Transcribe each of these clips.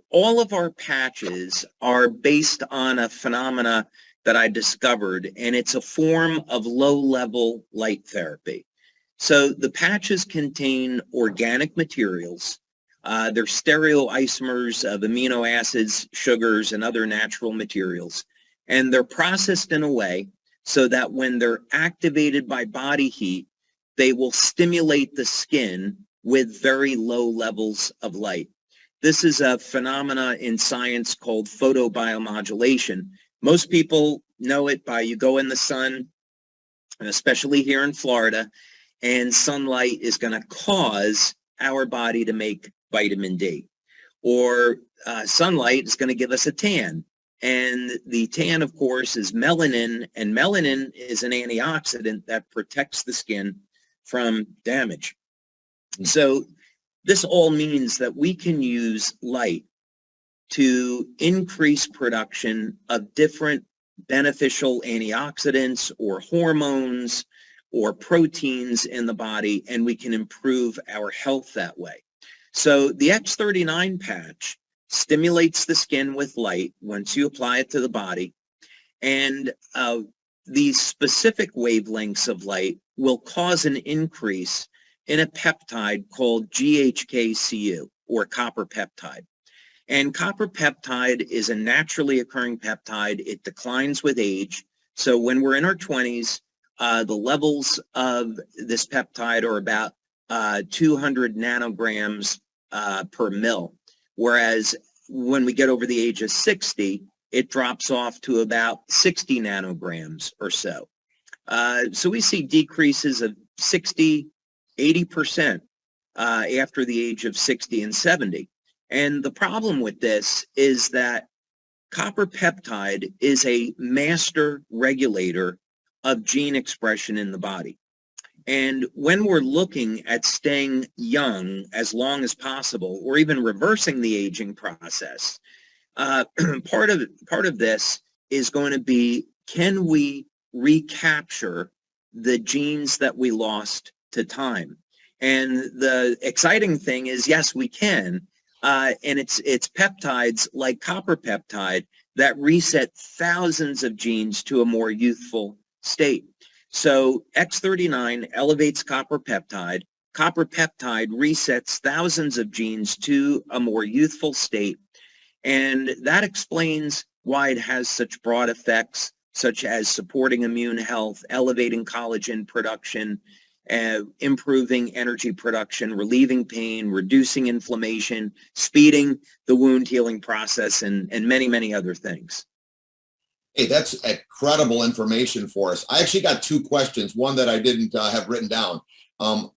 all of our patches are based on a phenomena that I discovered, and it's a form of low-level light therapy. So the patches contain organic materials. They're stereoisomers of amino acids, sugars, and other natural materials. And they're processed in a way so that when they're activated by body heat, they will stimulate the skin with very low levels of light. This is a phenomena in science called photobiomodulation. Most people know it by you go in the sun, and especially here in Florida, and sunlight is going to cause our body to make vitamin D. Or sunlight is going to give us a tan. And the tan, of course, is melanin, and melanin is an antioxidant that protects the skin from damage. So this all means that we can use light to increase production of different beneficial antioxidants or hormones or proteins in the body, and we can improve our health that way. So the X39 patch stimulates the skin with light once you apply it to the body, and these specific wavelengths of light will cause an increase in a peptide called GHKCU, or copper peptide. And copper peptide is a naturally occurring peptide. It declines with age. So when we're in our 20s, the levels of this peptide are about 200 nanograms per mil. Whereas when we get over the age of 60, it drops off to about 60 nanograms or so. So we see decreases of 60, 80% after the age of 60 and 70. And the problem with this is that copper peptide is a master regulator of gene expression in the body. And when we're looking at staying young as long as possible, or even reversing the aging process, part of this is going to be, can we recapture the genes that we lost to time? And the exciting thing is, yes, we can. And it's peptides like copper peptide that reset thousands of genes to a more youthful state. So X39 elevates copper peptide. Copper peptide resets thousands of genes to a more youthful state. And that explains why it has such broad effects, such as supporting immune health, elevating collagen production, improving energy production, relieving pain, reducing inflammation, speeding the wound healing process, and many, many other things. Hey, that's incredible information for us. I actually got two questions, one that I didn't have written down.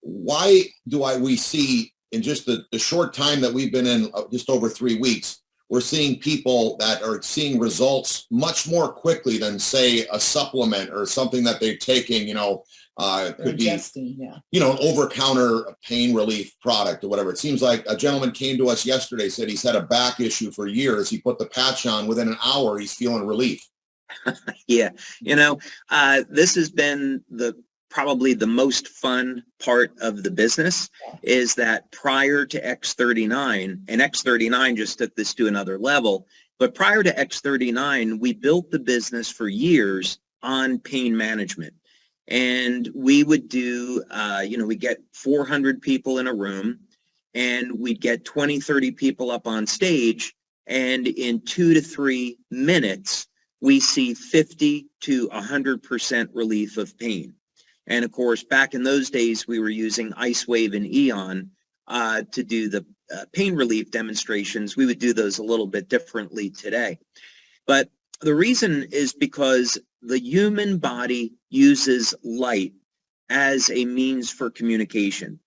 Why do we see, in just the short time that we've been in, just over 3 weeks, we're seeing people that are seeing results much more quickly than, say, a supplement or something that they're taking, could be, an over-counter pain relief product or whatever. It seems like a gentleman came to us yesterday, said he's had a back issue for years. He put the patch on. Within an hour, he's feeling relief. Yeah, this has been probably the most fun part of the business, is that prior to X39, and X39 just took this to another level, but prior to X39, we built the business for years on pain management. And we would do, we get 400 people in a room, and we'd get 20, 30 people up on stage, and in 2 to 3 minutes, we see 50 to 100% relief of pain. And of course, back in those days, we were using IceWave and Eon to do the pain relief demonstrations. We would do those a little bit differently today. But the reason is because the human body uses light as a means for communication.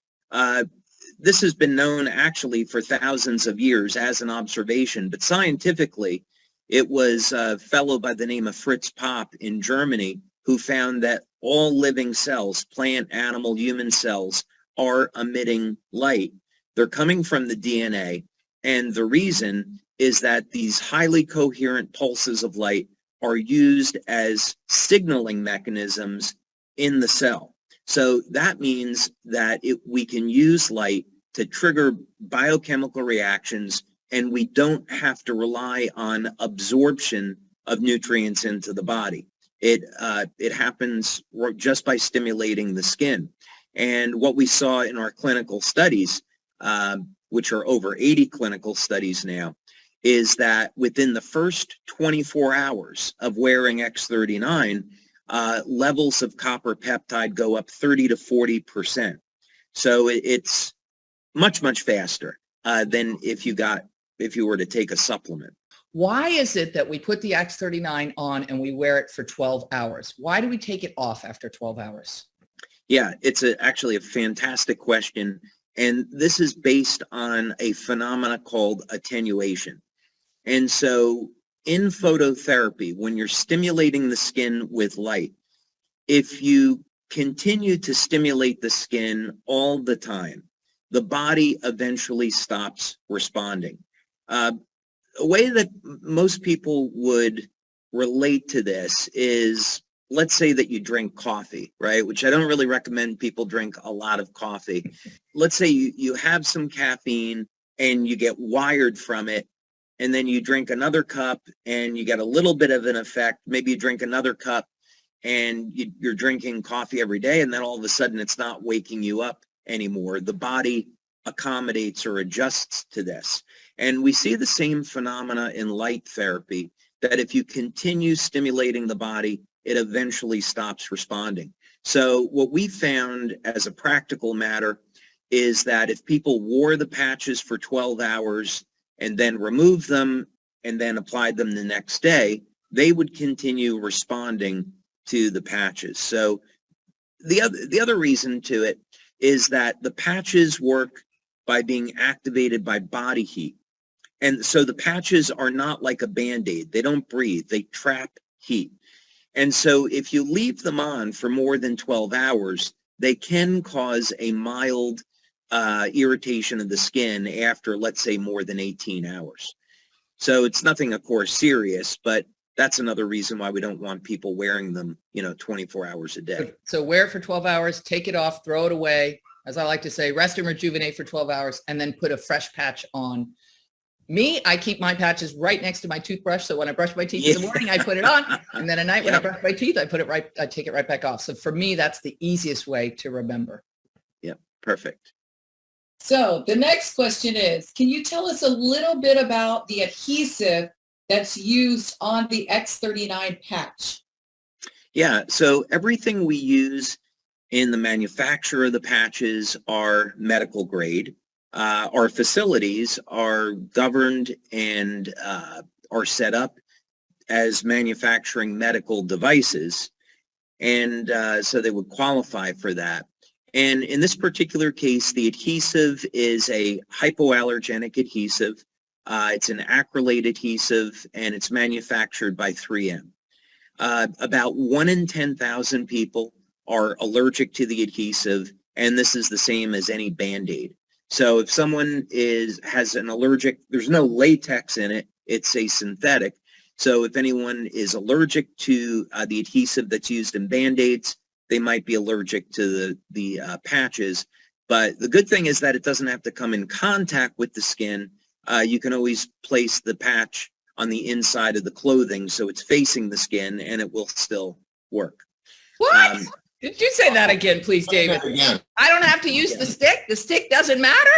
This has been known actually for thousands of years as an observation, but scientifically, it was a fellow by the name of Fritz Popp in Germany who found that all living cells, plant, animal, human cells, are emitting light. They're coming from the DNA, and the reason is that these highly coherent pulses of light are used as signaling mechanisms in the cell. So that means that we can use light to trigger biochemical reactions and we don't have to rely on absorption of nutrients into the body. It happens just by stimulating the skin. And what we saw in our clinical studies, which are over 80 clinical studies now, is that within the first 24 hours of wearing X39, levels of copper peptide go up 30 to 40%. So it's much, much faster than if you were to take a supplement. Why is it that we put the X39 on and we wear it for 12 hours? Why do we take it off after 12 hours? Yeah, it's actually a fantastic question. And this is based on a phenomena called attenuation. And so in phototherapy, when you're stimulating the skin with light, if you continue to stimulate the skin all the time, the body eventually stops responding. A way that most people would relate to this is, let's say that you drink coffee, right? Which I don't really recommend people drink a lot of coffee. Let's say you have some caffeine and you get wired from it, and then you drink another cup and you get a little bit of an effect. Maybe you drink another cup and you're drinking coffee every day, and then all of a sudden it's not waking you up anymore. The body accommodates or adjusts to this. And we see the same phenomena in light therapy, that if you continue stimulating the body, it eventually stops responding. So what we found as a practical matter is that if people wore the patches for 12 hours and then removed them and then applied them the next day, they would continue responding to the patches. So the other reason to it is that the patches work by being activated by body heat. And so the patches are not like a Band-Aid. They don't breathe. They trap heat. And so if you leave them on for more than 12 hours, they can cause a mild irritation of the skin after, let's say, more than 18 hours. So it's nothing, of course, serious, but that's another reason why we don't want people wearing them, 24 hours a day. So wear it for 12 hours, take it off, throw it away. As I like to say, rest and rejuvenate for 12 hours, and then put a fresh patch on. Me, I keep my patches right next to my toothbrush. So when I brush my teeth in the morning, I put it on. And then at night when I brush my teeth, I take it right back off. So for me, that's the easiest way to remember. Yep. Perfect. So the next question is, can you tell us a little bit about the adhesive that's used on the X39 patch? Yeah. So everything we use in the manufacture of the patches are medical grade. Our facilities are governed and are set up as manufacturing medical devices, and so they would qualify for that. And in this particular case, the adhesive is a hypoallergenic adhesive. It's an acrylate adhesive, and it's manufactured by 3M. About 1 in 10,000 people are allergic to the adhesive, and this is the same as any Band-Aid. So if someone has an allergic, there's no latex in it, it's a synthetic. So if anyone is allergic to the adhesive that's used in Band-Aids, they might be allergic to the patches. But the good thing is that it doesn't have to come in contact with the skin. You can always place the patch on the inside of the clothing so it's facing the skin, and it will still work. What? Did you say that again, please, David? I don't have to use the stick? The stick doesn't matter?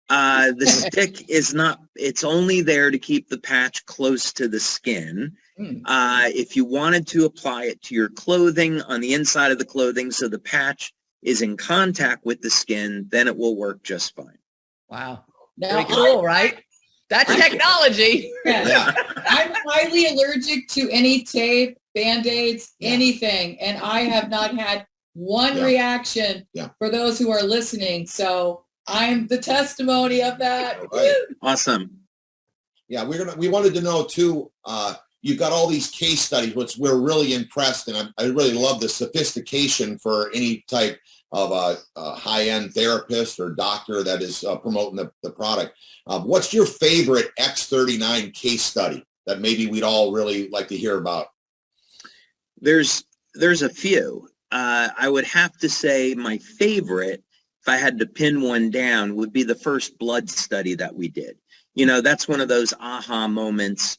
The stick is not, it's only there to keep the patch close to the skin. If you wanted to apply it to your clothing, on the inside of the clothing, so the patch is in contact with the skin, then it will work just fine. Wow. Very cool, right? That's technology. Yeah. I'm highly allergic to any tape, Band-Aids, anything. And I have not had one reaction for those who are listening. So I'm the testimony of that. Right. Awesome. Yeah, we wanted to know too, you've got all these case studies, which we're really impressed, and I really love the sophistication for any type of a high-end therapist or doctor that is promoting the product. What's your favorite X39 case study that maybe we'd all really like to hear about? There's a few. I would have to say my favorite, if I had to pin one down, would be the first blood study that we did. that's one of those aha moments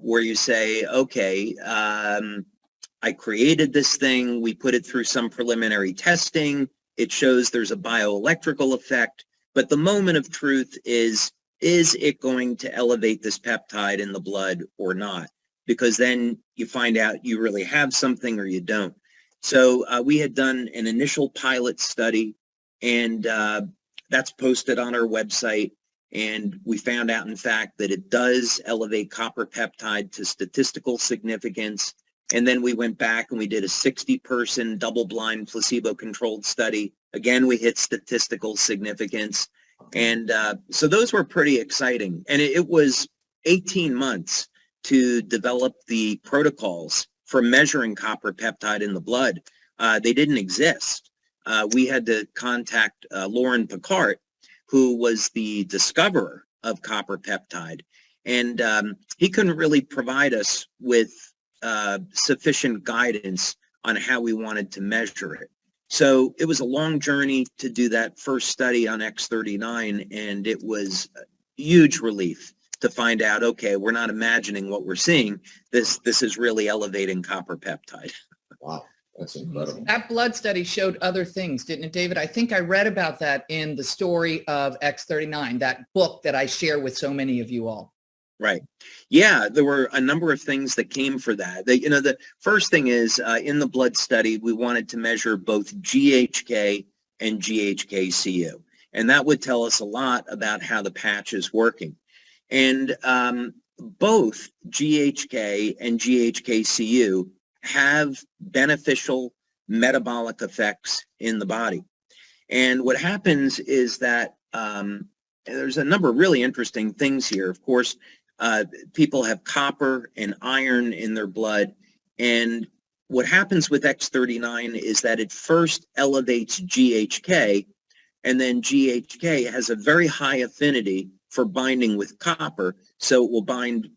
where you say, okay, I created this thing, we put it through some preliminary testing, it shows there's a bioelectrical effect, but the moment of truth is it going to elevate this peptide in the blood or not? Because then you find out you really have something or you don't. So we had done an initial pilot study, and that's posted on our website. And we found out, in fact, that it does elevate copper peptide to statistical significance. And then we went back and we did a 60-person double-blind placebo-controlled study. Again, we hit statistical significance. And so those were pretty exciting. And it was 18 months to develop the protocols for measuring copper peptide in the blood. They didn't exist. We had to contact Lauren Picard, who was the discoverer of copper peptide. And he couldn't really provide us with sufficient guidance on how we wanted to measure it. So it was a long journey to do that first study on X39, and it was a huge relief to find out, okay, we're not imagining what we're seeing. This is really elevating copper peptide. Wow, that's incredible. That blood study showed other things, didn't it, David? I think I read about that in the story of X39, that book that I share with so many of you all. Right. Yeah, there were a number of things that came for that. The first thing is in the blood study, we wanted to measure both GHK and GHK-Cu. And that would tell us a lot about how the patch is working. And both GHK and GHK-Cu have beneficial metabolic effects in the body. And what happens is that there's a number of really interesting things here. Of course, people have copper and iron in their blood. And what happens with X39 is that it first elevates GHK, and then GHK has a very high affinity for binding with copper, so it will bind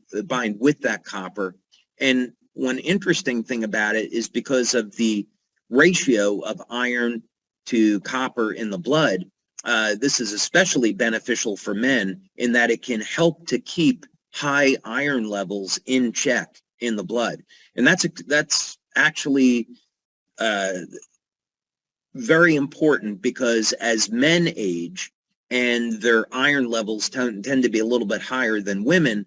with that copper. And one interesting thing about it is because of the ratio of iron to copper in the blood, this is especially beneficial for men in that it can help to keep high iron levels in check in the blood. And that's actually very important, because as men age and their iron levels tend to be a little bit higher than women,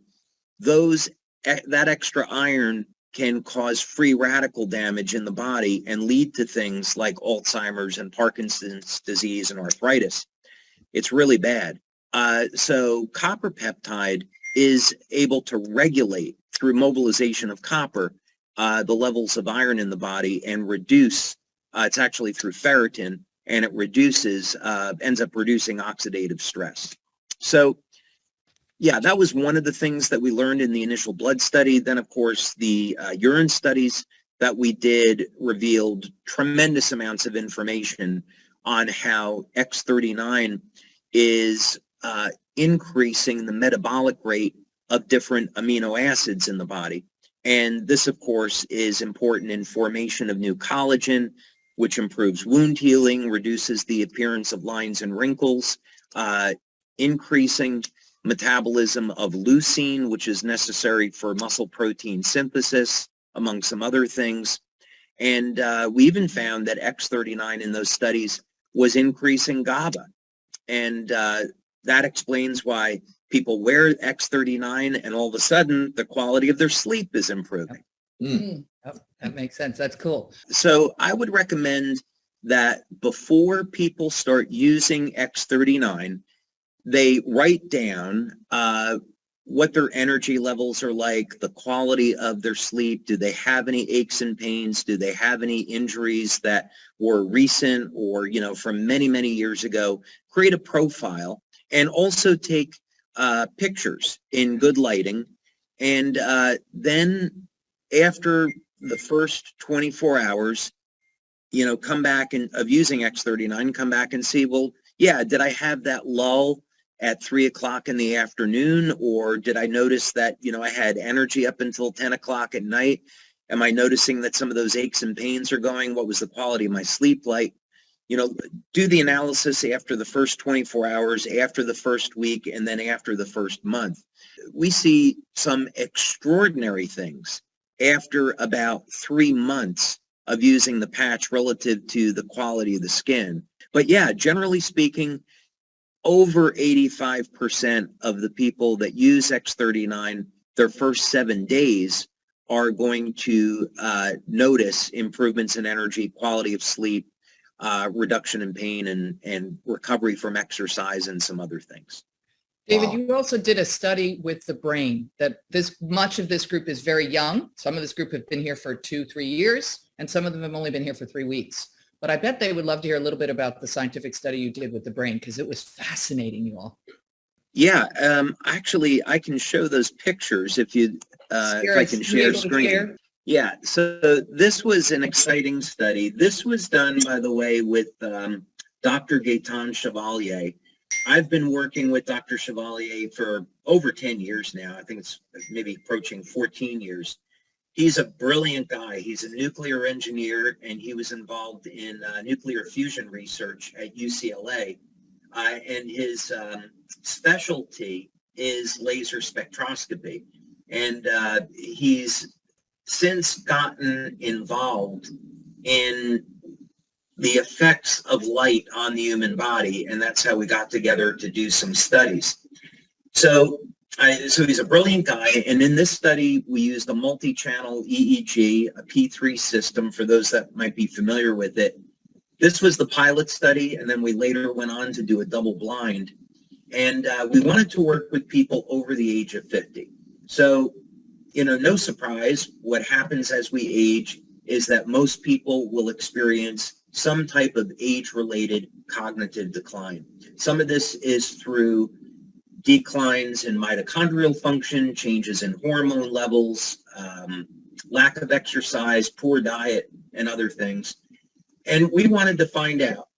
that extra iron can cause free radical damage in the body and lead to things like Alzheimer's and Parkinson's disease and arthritis. It's really bad. So copper peptide is able to regulate, through mobilization of copper, the levels of iron in the body and reduce, it's actually through ferritin, and it reduces, ends up reducing oxidative stress. So yeah, that was one of the things that we learned in the initial blood study. Then, of course, the urine studies that we did revealed tremendous amounts of information on how X39 is increasing the metabolic rate of different amino acids in the body. And this, of course, is important in formation of new collagen, which improves wound healing, reduces the appearance of lines and wrinkles, increasing metabolism of leucine, which is necessary for muscle protein synthesis, among some other things. And we even found that X39 in those studies was increasing GABA. And that explains why people wear X39 and all of a sudden the quality of their sleep is improving. Mm. Oh, that makes sense. That's cool. So I would recommend that before people start using X39, they write down what their energy levels are like, the quality of their sleep. Do they have any aches and pains? Do they have any injuries that were recent or, from many, many years ago? Create a profile, and also take pictures in good lighting. And then after the first 24 hours, come back of using X39, come back and see, well, yeah, did I have that lull at 3 o'clock in the afternoon, or did I notice that, I had energy up until 10 o'clock at night? Am I noticing that some of those aches and pains are going? What was the quality of my sleep like? do the analysis after the first 24 hours, after the first week, and then after the first month. We see some extraordinary things after about 3 months of using the patch relative to the quality of the skin. But yeah, generally speaking, over 85% of the people that use X39, their first 7 days are going to notice improvements in energy, quality of sleep, reduction in pain, and recovery from exercise, and some other things. David, Wow. you also did a study with the brain that much of this group is very young. Some of this group have been here for 2-3 years, and some of them have only been here for 3 weeks. But I bet they would love to hear a little bit about the scientific study you did with the brain, because it was fascinating, you all. Yeah, actually, I can show those pictures if I can share screen. Yeah, so this was an exciting study. This was done, by the way, with Dr. Gaetan Chevalier. I've been working with Dr. Chevalier for over 10 years now. I think it's maybe approaching 14 years. He's a brilliant guy. He's a nuclear engineer, and he was involved in nuclear fusion research at UCLA. And his specialty is laser spectroscopy. And he's since gotten involved in the effects of light on the human body, and that's how we got together to do some studies. So he's a brilliant guy, and in this study, we used a multi-channel EEG, a P3 system, for those that might be familiar with it. This was the pilot study, and then we later went on to do a double blind, and we wanted to work with people over the age of 50. So, no surprise, what happens as we age is that most people will experience some type of age-related cognitive decline. Some of this is through declines in mitochondrial function, changes in hormone levels, lack of exercise, poor diet, and other things. And we wanted to find out,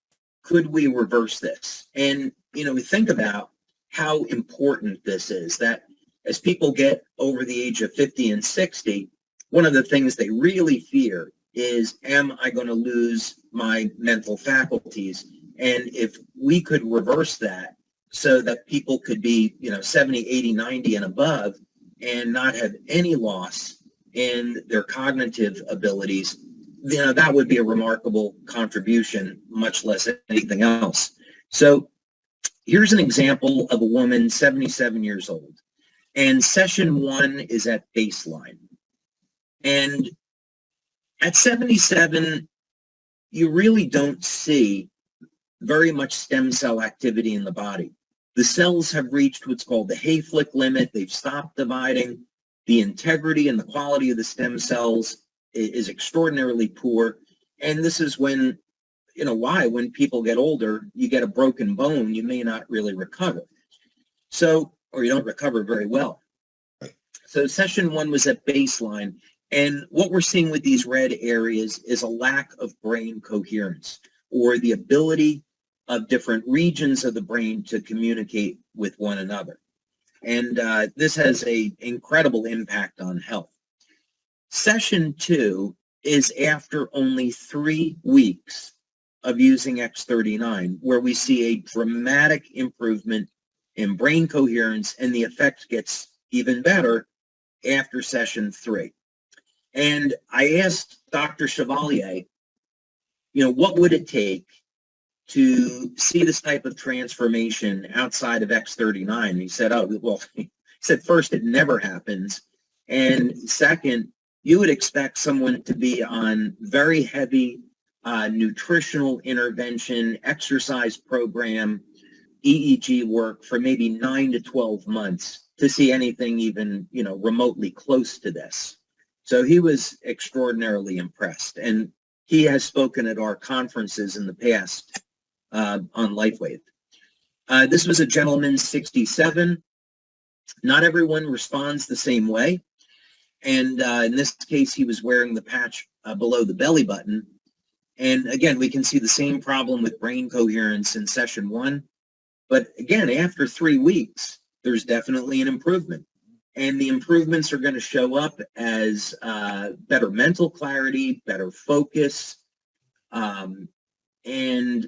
could we reverse this? And, we think about how important this is, that as people get over the age of 50 and 60, one of the things they really fear is, am I going to lose my mental faculties? And if we could reverse that so that people could be, 70, 80, 90 and above and not have any loss in their cognitive abilities, that would be a remarkable contribution, much less anything else. So here's an example of a woman, 77 years old. And session 1 is at baseline. And at 77, you really don't see very much stem cell activity in the body. The cells have reached what's called the Hayflick limit. They've stopped dividing. The integrity and the quality of the stem cells is extraordinarily poor. And this is when, when people get older, you get a broken bone, you may not really recover. So, or you don't recover very well. So session 1 was at baseline. And what we're seeing with these red areas is a lack of brain coherence, or the ability of different regions of the brain to communicate with one another. And this has an incredible impact on health. Session 2 is after only 3 weeks of using X39, where we see a dramatic improvement in brain coherence, and the effect gets even better after session 3. And I asked Dr. Chevalier, what would it take to see this type of transformation outside of X39? And he said, first, it never happens. And second, you would expect someone to be on very heavy nutritional intervention, exercise program, EEG work for maybe 9 to 12 months to see anything even, remotely close to this. So he was extraordinarily impressed, and he has spoken at our conferences in the past on LifeWave. This was a gentleman, 67. Not everyone responds the same way. And in this case, he was wearing the patch below the belly button. And again, we can see the same problem with brain coherence in session 1. But again, after 3 weeks, there's definitely an improvement. And the improvements are going to show up as better mental clarity, better focus, and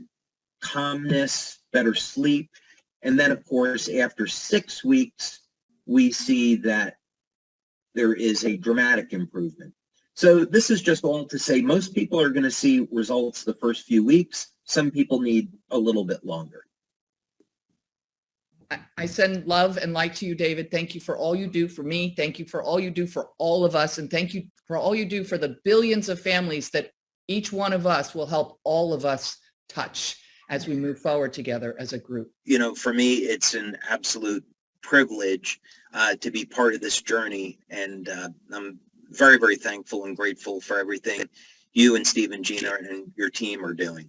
calmness, better sleep. And then, of course, after 6 weeks, we see that there is a dramatic improvement. So this is just all to say most people are going to see results the first few weeks. Some people need a little bit longer. I send love and light to you, David. Thank you for all you do for me. Thank you for all you do for all of us. And thank you for all you do for the billions of families that each one of us will help all of us touch as we move forward together as a group. You know, for me, it's an absolute privilege to be part of this journey. And I'm very, very thankful and grateful for everything you and Steve and Gina and your team are doing.